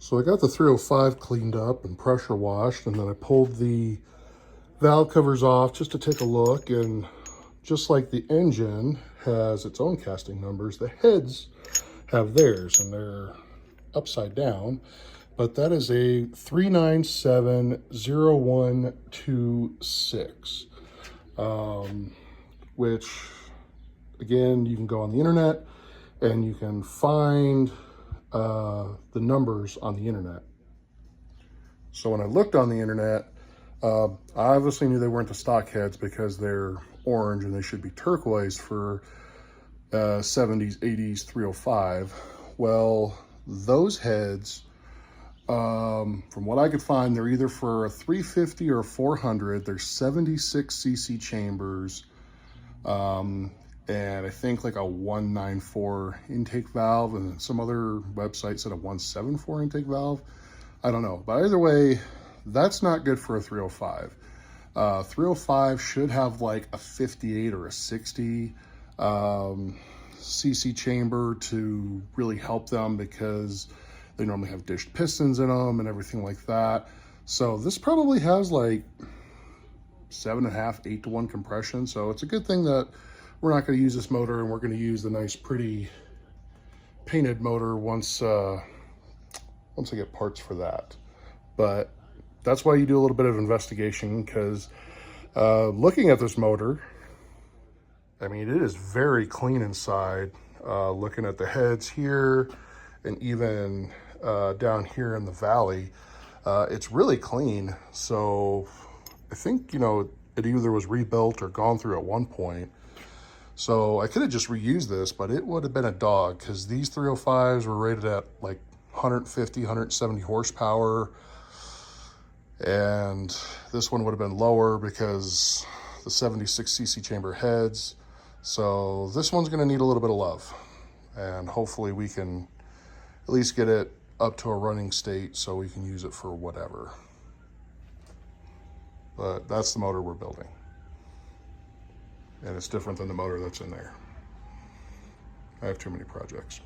So I got the 305 cleaned up and pressure washed, and then I pulled the valve covers off just to take a look. And just like the engine has its own casting numbers, the heads have theirs, and they're upside down. But that is a 3970126, which, again, you can go on the internet and you can find the numbers on the internet. So when I looked on the internet, I obviously knew they weren't the stock heads because they're orange and they should be turquoise for 70s, 80s, 305. Well, those heads, from what I could find, they're either for a 350 or a 400. They're 76 cc chambers, and I think like a 194 intake valve, and some other website said a 174 intake valve. I don't know, but either way, that's not good for a 305. 305 should have like a 58 or a 60 cc chamber to really help them, because they normally have dished pistons in them and everything like that. So this probably has like 7.5, 8 to 1 compression. So it's a good thing that we're not going to use this motor, and we're going to use the nice, pretty painted motor once I get parts for that. But that's why you do a little bit of investigation, because looking at this motor, I mean, it is very clean inside. Looking at the heads here and even down here in the valley, it's really clean. So I think, it either was rebuilt or gone through at one point. So I could have just reused this, but it would have been a dog, because these 305s were rated at like 150, 170 horsepower. And this one would have been lower because the 76 cc chamber heads. So this one's going to need a little bit of love, and hopefully we can at least get it up to a running state so we can use it for whatever. But that's the motor we're building, and it's different than the motor that's in there. I have too many projects.